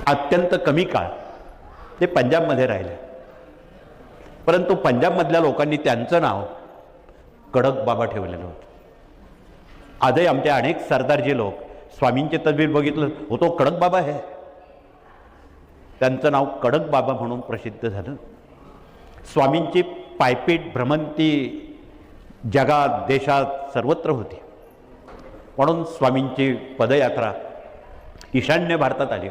अत्यंत कमी काळ ते पंजाबमध्ये राहिले, परंतु पंजाबमधल्या लोकांनी त्यांचं नाव कडक बाबा ठेवलेलं होतं. आजही आमचे अनेक सरदारजी लोक स्वामींचे तस्वीर बघितलं हो तो कडक बाबा आहे, त्यांचं नाव कडक बाबा म्हणून प्रसिद्ध झालं. स्वामींची पायपीट भ्रमंती जगात देशात सर्वत्र होती, म्हणून स्वामींची पदयात्रा ईशान्य भारतात आली.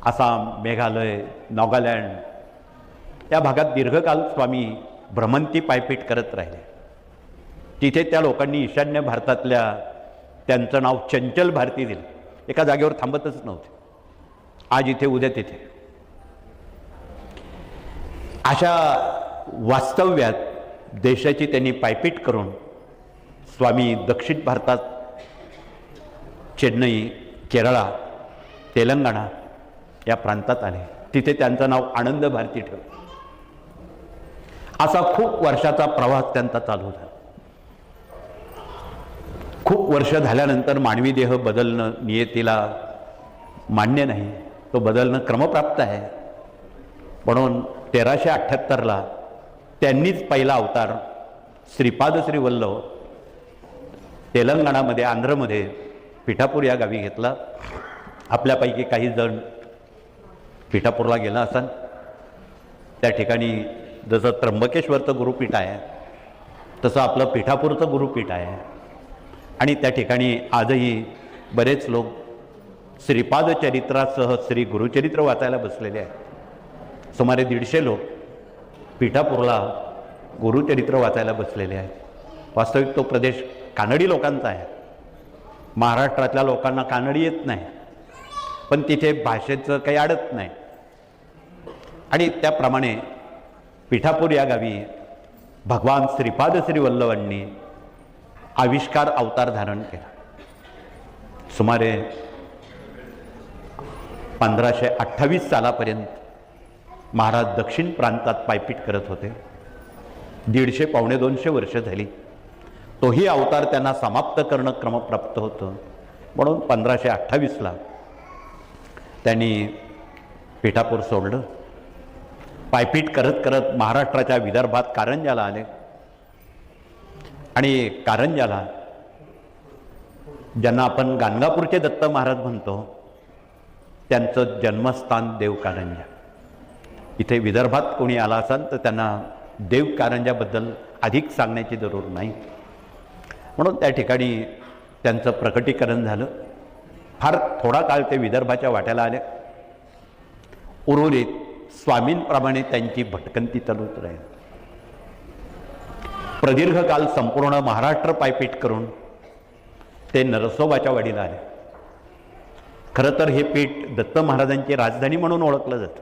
आसाम, मेघालय, नागालँड या भागात दीर्घकाल स्वामी भ्रमंती पायपीट करत राहिले. तिथे त्या लोकांनी ईशान्य भारतातल्या त्यांचं नाव चंचल भारती दिलं. एका जागेवर थांबतच नव्हते, आज इथे उद्या तिथे. अशा वास्तव्यात देशाची त्यांनी पायपीट करून स्वामी दक्षिण भारतात चेन्नई, केरळा, तेलंगणा या प्रांतात आले. तिथे त्यांचं नाव आनंद भारती ठेवलं. असा खूप वर्षाचा प्रवास त्यांचा चालू झाला. खूप वर्ष झाल्यानंतर मानवी देह बदलणं नियतीला मान्य नाही, तो बदलणं क्रमप्राप्त आहे. म्हणून 1378ला त्यांनीच पहिला अवतार श्रीपाद श्री वल्लभ तेलंगणामध्ये, आंध्रमध्ये पिठापूर या गावी घेतला. आपल्यापैकी काही जण पिठापूरला गेला असाल. त्या ठिकाणी जसं त्र्यंबकेश्वरचं गुरुपीठ आहे तसं आपलं पिठापूरचं गुरुपीठ आहे. आणि त्या ठिकाणी आजही बरेच लोक श्रीपाद चरित्रासह श्री गुरुचरित्र वाचायला बसलेले आहेत. सुमारे 150 लोक पिठापूरला गुरुचरित्र वाचायला बसलेले आहेत. वास्तविक तो प्रदेश कानडी लोकांचा आहे. महाराष्ट्रातल्या लोकांना कानडी येत नाही, पण तिथे भाषेचं काही अडत नाही. आणि त्याप्रमाणे पिठापूर या गावी भगवान श्रीपाद श्री वल्लभांनी आविष्कार अवतार धारण केला. सुमारे 1528 सालापर्यंत महाराज दक्षिण प्रांतात पायपीट करत होते. 150-200 वर्ष झाली. तोही अवतार त्यांना समाप्त करणं क्रमप्राप्त होतं. म्हणून 1528ला त्यांनी पिठापूर सोडलं. पायपीट करत करत महाराष्ट्राच्या विदर्भात कारंजाला आले. आणि कारंजाला, ज्यांना आपण गाणगापूरचे दत्त महाराज म्हणतो, त्यांचं जन्मस्थान देव कारंजा. इथे विदर्भात कोणी आला असाल तर त्यांना देव कारंजाबद्दल अधिक सांगण्याची जरूर नाही. म्हणून त्या ठिकाणी त्यांचं प्रकटीकरण झालं. फार थोडा काळ ते विदर्भाच्या वाट्याला आले. उर्वरित स्वामींप्रमाणे त्यांची भटकंती चालूच राहील. प्रदीर्घ काल संपूर्ण महाराष्ट्र पायपीट करून ते नरसोबाच्या वाडीला आले. खरं तर हे पीठ दत्त महाराजांची राजधानी म्हणून ओळखलं जातं.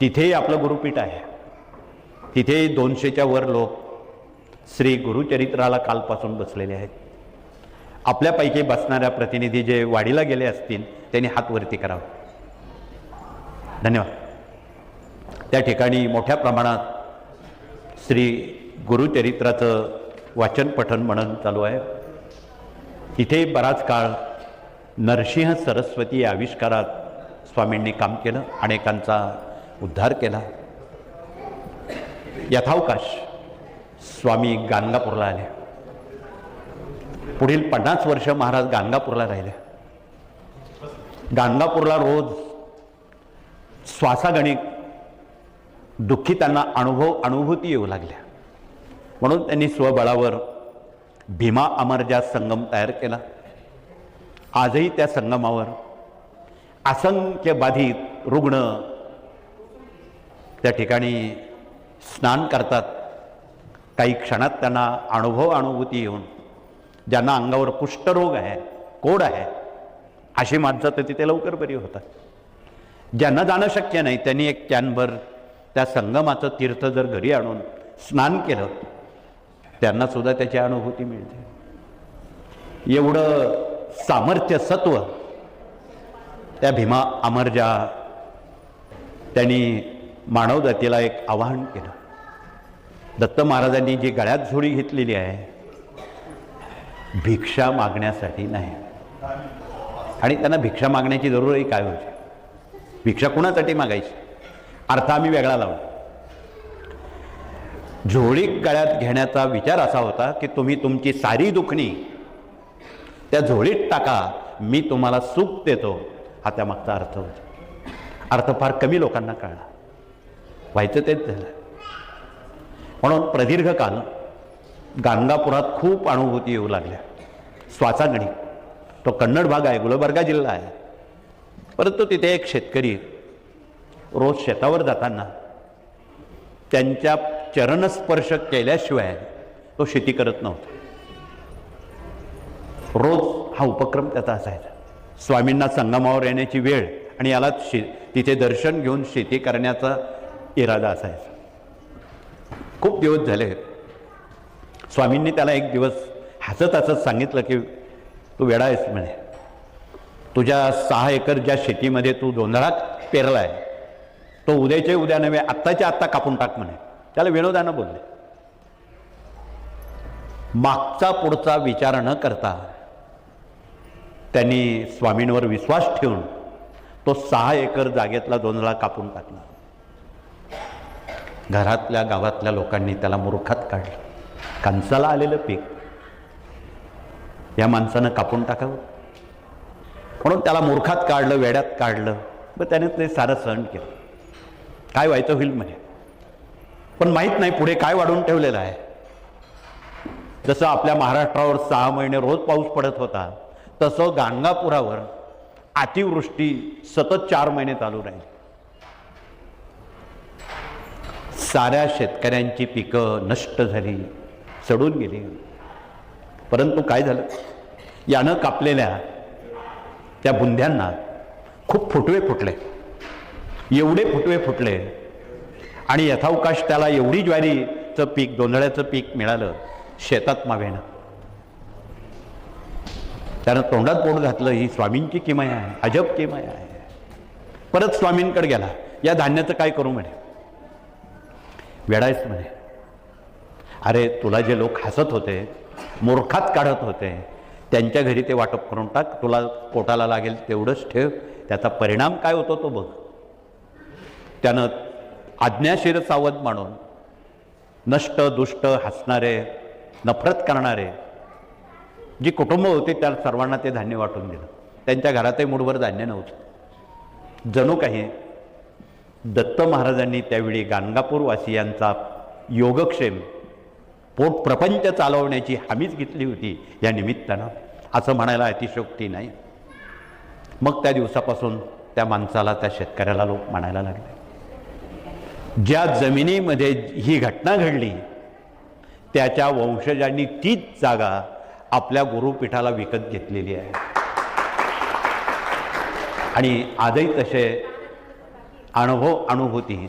तिथेही आपलं गुरुपीठ आहे. तिथेही 200च्या वर लोक श्री गुरुचरित्राला कालपासून बसलेले आहेत. आपल्यापैकी बसणाऱ्या प्रतिनिधी जे वाडीला गेले असतील त्यांनी हात वरती करावा. धन्यवाद. त्या ठिकाणी मोठ्या प्रमाणात श्री गुरुचरित्राचं वाचन पठण मनन चालू आहे. इथे बराच काळ नरसिंह सरस्वती या आविष्कारात स्वामींनी काम केलं. अनेकांचा उद्धार केला. यथावकाश स्वामी गाणगापूरला आले. पुढील 50 वर्ष महाराज गाणगापूरला राहिले. गाणगापूरला रोज श्वासागणिक दुःखी त्यांना अनुभूती येऊ लागल्या. म्हणून त्यांनी स्वबळावर भीमा अमरजा संगम तयार केला. आजही त्या संगमावर असंख्य बाधित रुग्ण त्या ठिकाणी स्नान करतात. काही क्षणात त्यांना अनुभूती येऊन, ज्यांना अंगावर कुष्ठरोग आहे, कोड आहे, अशी माणसं तर तिथे लवकर बरी होतात. ज्यांना जाणं शक्य नाही त्यांनी एक कॅनभर त्या संगमाचं तीर्थ जर घरी आणून स्नान केलं, त्यांना सुद्धा त्याची अनुभूती मिळते. एवढं सामर्थ्य सत्व त्या भीमा अमरजा त्यांनी मानवजातीला एक आवाहन केलं. दत्त महाराजांनी जी गळ्यात झोळी घेतलेली आहे, भिक्षा मागण्यासाठी नाही, आणि त्यांना भिक्षा मागण्याची जरूरही काय होती? भिक्षा कुणासाठी मागायची? अर्थ आम्ही वेगळा लावला. झोळी गळ्यात घेण्याचा विचार असा होता की तुम्ही तुमची सारी दुखणी त्या झोळीत टाका, मी तुम्हाला सुख देतो, हा त्यामागचा अर्थ होता. अर्थ फार कमी लोकांना कळला. व्हायचं तेच झालं. म्हणून प्रदीर्घ काल गाणगापुरात खूप अनुभूती येऊ लागल्या. श्वासागणी, तो कन्नड भाग आहे, गुलबर्गा जिल्हा आहे, परंतु तिथे एक शेतकरी रोज शेतावर जाताना त्यांच्या चरणस्पर्श केल्याशिवाय तो शेती करत नव्हता. रोज हा उपक्रम त्याचा असायचा. स्वामींना संगमावर येण्याची वेळ आणि याला तिथे दर्शन घेऊन शेती करण्याचा इरादा असायचा. खूप दिवस झाले. स्वामींनी त्याला एक दिवस हसत हसत सांगितलं की तू वेडा आहेस म्हणे, तुझ्या 6 एकर ज्या शेतीमध्ये तू जोंधळा पेरला आहे तो उद्याचे उद्या नव्हे आत्ताच्या आत्ता कापून टाक म्हणे. त्याला विनोदानं बोलले. मागचा पुढचा विचार न करता त्यांनी स्वामींवर विश्वास ठेवून तो 6 एकर जागेतला जोंधळा कापून टाकला. घरातल्या गावातल्या लोकांनी त्याला मूर्खात काढलं. कणसाला आलेलं पीक या माणसानं कापून टाकावं म्हणून त्याला मूर्खात काढलं, वेड्यात काढलं. मग त्याने ते सारं सहन केलं. काय व्हायचं होईल म्हणे, पण माहीत नाही पुढे काय वाढून ठेवलेलं आहे. जसं आपल्या महाराष्ट्रावर 6 महिने रोज पाऊस पडत होता, तसं गाणगापुरावर अतिवृष्टी सतत 4 महिने चालू राहील. साऱ्या शेतकऱ्यांची पिकं नष्ट झाली, सडून गेली. परंतु काय झालं, यानं कापलेल्या त्या बुंध्यांना खूप फुटवे फुटले, एवढे फुटवे फुटले आणि यथावकाश त्याला एवढी ज्वारीचं पीक, जोंधळ्याचं पीक मिळालं शेतात मावेनं. त्यानं तोंडात बोट घातलं, ही स्वामींची किमया आहे, अजब किमया आहे. परत स्वामींकडे गेला, या धान्याचं काय करू म्हणे. वेडायच म्हणे. अरे तुला जे लोक हसत होते, मूर्खात काढत होते, त्यांच्या घरी ते वाटप करून टाक, तुला पोटाला लागेल तेवढंच ठेव, त्याचा परिणाम काय होतो तो बघ. त्यानं आज्ञाशीर सावध म्हणून नष्ट दुष्ट हसणारे, नफरत करणारे जी कुटुंब होती त्या सर्वांना ते धान्य वाटून दिलं. त्यांच्या घरातही मुठभर धान्य नव्हतं. जणू काही दत्त महाराजांनी त्यावेळी गाणगापूर वासियांचा योगक्षेम, पोट प्रपंच चालवण्याची हमीच घेतली होती या निमित्तानं, असं म्हणायला अतिशयोक्ती नाही. मग त्या दिवसापासून त्या माणसाला, त्या शेतकऱ्याला लोक म्हणायला लागले, ज्या जमिनीमध्ये ही घटना घडली त्याच्या वंशजांनी तीच जागा आपल्या गुरुपीठाला विकत घेतलेली आहे. आणि आजही तसे अनुभव अनुभूती